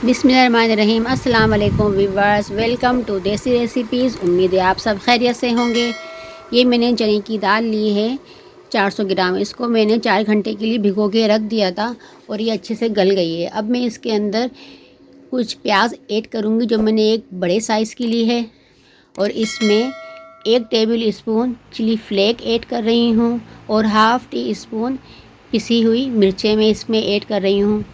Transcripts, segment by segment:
बिस्मिल्लाहिर्रहमानिर्रहीम। अस्सलाम वालेकुम व्यूअर्स, वेलकम टू देसी रेसिपीज़। उम्मीद है आप सब खैरियत से होंगे। ये मैंने चने की दाल ली है 400 ग्राम। इसको मैंने 4 घंटे के लिए भिगो के रख दिया था और ये अच्छे से गल गई है। अब मैं इसके अंदर कुछ प्याज ऐड करूँगी जो मैंने एक बड़े साइज़ की ली है, और इसमें 1 tablespoon chilli flake add कर रही हूँ और हाफ़ टी स्पून पिसी हुई मिर्चें मैं इसमें ऐड कर रही हूँ,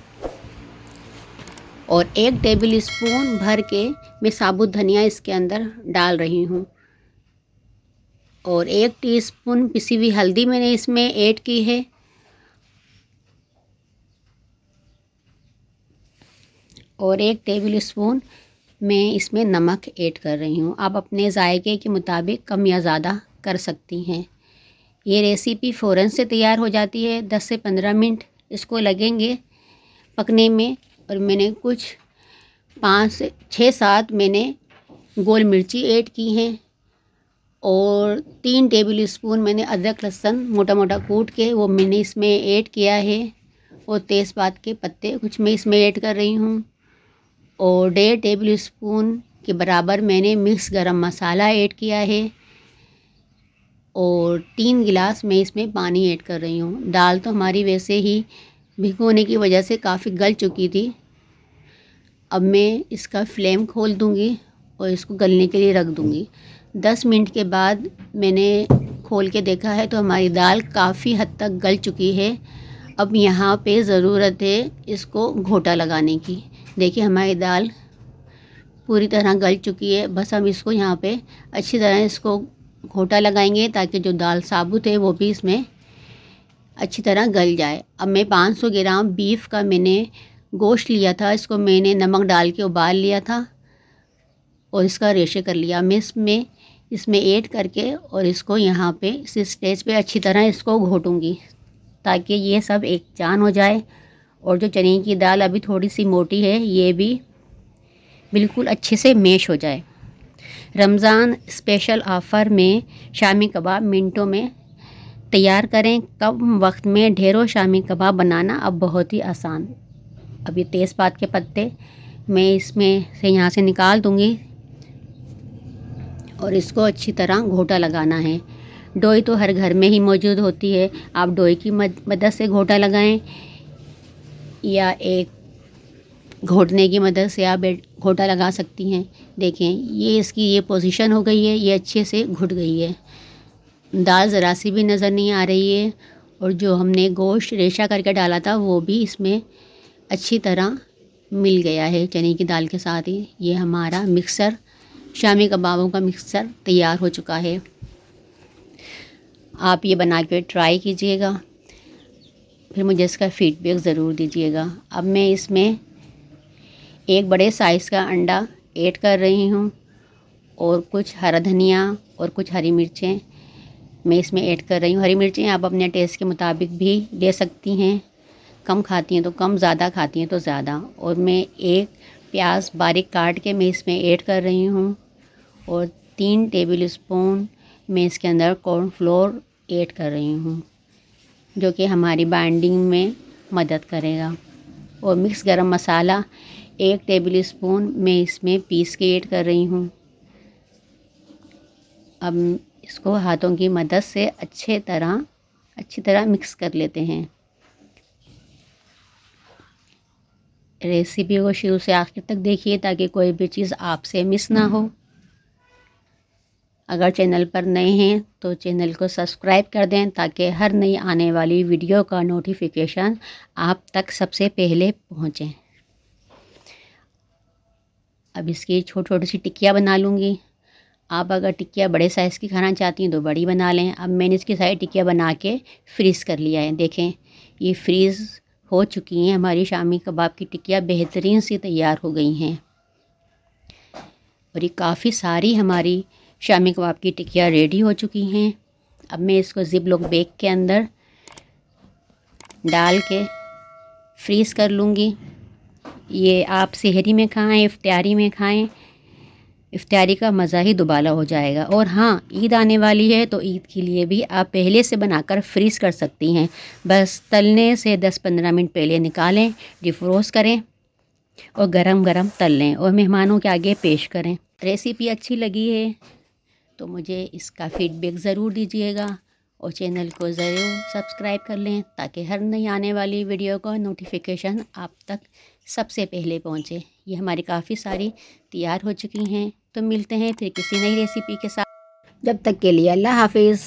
और 1 टेबल स्पून भर के मैं साबुत धनिया इसके अंदर डाल रही हूँ, और 1 टीस्पून पिसी हुई हल्दी मैंने इसमें ऐड की है, और 1 टेबल स्पून मैं इसमें नमक ऐड कर रही हूँ। आप अपने जायके के मुताबिक कम या ज़्यादा कर सकती हैं। ये रेसिपी फ़ौरन से तैयार हो जाती है, 10 से 15 मिनट इसको लगेंगे पकने में। और मैंने कुछ 5 से 6-7 मैंने गोल मिर्ची ऐड की हैं, और 3 टेबल स्पून मैंने अदरक लहसुन मोटा मोटा कूट के वो मैंने इसमें ऐड किया है, और तेज़पात के पत्ते कुछ मैं इसमें ऐड कर रही हूँ, और 1.5 टेबल स्पून के बराबर मैंने मिक्स गरम मसाला ऐड किया है, और 3 गिलास मैं इसमें पानी ऐड कर रही हूँ। दाल तो हमारी वैसे ही भिगोने की वजह से काफ़ी गल चुकी थी। अब मैं इसका फ्लेम खोल दूँगी और इसको गलने के लिए रख दूँगी। 10 मिनट के बाद मैंने खोल के देखा है तो हमारी दाल काफ़ी हद तक गल चुकी है। अब यहाँ पे ज़रूरत है इसको घोटा लगाने की। देखिए हमारी दाल पूरी तरह गल चुकी है। बस हम इसको यहाँ पे अच्छी तरह इसको घोटा लगाएंगे ताकि जो दाल साबुत है वो भी इसमें अच्छी तरह गल जाए। अब मैं 500 ग्राम बीफ का मैंने गोश्त लिया था, इसको मैंने नमक डाल के उबाल लिया था और इसका रेशे कर लिया। मैं इसमें ऐड करके और इसको यहाँ पे इस स्टेज पे अच्छी तरह इसको घोटूँगी ताकि ये सब एक जान हो जाए, और जो चने की दाल अभी थोड़ी सी मोटी है ये भी बिल्कुल अच्छे से मैश हो जाए। रमज़ान स्पेशल ऑफ़र में शामी कबाब मिनटों में तैयार करें। कम वक्त में ढेरों शामी कबाब बनाना अब बहुत ही आसान। अब ये तेज़पात के पत्ते मैं इसमें से यहाँ से निकाल दूँगी, और इसको अच्छी तरह घोटा लगाना है। डोई तो हर घर में ही मौजूद होती है, आप डोई की मदद से घोटा लगाएं या एक घोटने की मदद से आप घोटा लगा सकती हैं। देखें ये इसकी ये पोजीशन हो गई है, ये अच्छे से घुट गई है, दाल ज़रा सी भी नज़र नहीं आ रही है, और जो हमने गोश्त रेशा करके डाला था वो भी इसमें अच्छी तरह मिल गया है चने की दाल के साथ ही। ये हमारा मिक्सर शामी कबाबों का मिक्सर तैयार हो चुका है। आप ये बना के ट्राई कीजिएगा, फिर मुझे इसका फीडबैक ज़रूर दीजिएगा। अब मैं इसमें एक बड़े साइज़ का अंडा ऐड कर रही हूँ, और कुछ हरा धनिया और कुछ हरी मिर्चें मैं इसमें ऐड कर रही हूँ। हरी मिर्चें आप अपने टेस्ट के मुताबिक भी ले सकती हैं, कम खाती हैं तो कम, ज़्यादा खाती हैं तो ज़्यादा। और मैं एक प्याज बारीक काट के मैं इसमें ऐड कर रही हूँ, और 3 टेबल स्पून मैं इसके अंदर कॉर्नफ्लोर ऐड कर रही हूँ जो कि हमारी बाइंडिंग में मदद करेगा। और मिक्स गरम मसाला 1 टेबल स्पून मैं इसमें पीस के ऐड कर रही हूँ। अब इसको हाथों की मदद से अच्छी तरह मिक्स कर लेते हैं। रेसिपी को शुरू से आखिर तक देखिए ताकि कोई भी चीज़ आपसे मिस ना हो। अगर चैनल पर नए हैं तो चैनल को सब्सक्राइब कर दें ताकि हर नई आने वाली वीडियो का नोटिफिकेशन आप तक सबसे पहले पहुंचे। अब इसकी छोटी छोटी सी टिक्कियाँ बना लूँगी। आप अगर टिक्कियाँ बड़े साइज़ की खाना चाहती हैं तो बड़ी बना लें। अब मैंने इसकी सारी टिक्कियाँ बना के फ्रीज़ कर लिया है। देखें ये फ्रीज़ हो चुकी हैं। हमारी शामी कबाब की टिक्कियाँ बेहतरीन सी तैयार हो गई हैं, और ये काफ़ी सारी हमारी शामी कबाब की टिक्कियाँ रेडी हो चुकी हैं। अब मैं इसको ज़िप लॉक बैग के अंदर डाल के फ्रीज़ कर लूँगी। ये आप सेहरी में खाएं, इफ्तारी में खाएं, इफ्तारी का मज़ा ही दुबाला हो जाएगा। और हाँ, ईद आने वाली है तो ईद के लिए भी आप पहले से बनाकर फ्रीज़ कर सकती हैं। बस तलने से 10-15 मिनट पहले निकालें, डिफ्रोस्ट करें, और गरम गरम तल लें और मेहमानों के आगे पेश करें। रेसिपी अच्छी लगी है तो मुझे इसका फीडबैक ज़रूर दीजिएगा और चैनल को ज़रूर सब्सक्राइब कर लें ताकि हर नई आने वाली वीडियो का नोटिफिकेशन आप तक सबसे पहले पहुंचे। ये हमारी काफ़ी सारी तैयार हो चुकी हैं। तो मिलते हैं फिर किसी नई रेसिपी के साथ। जब तक के लिए अल्लाह हाफिज़।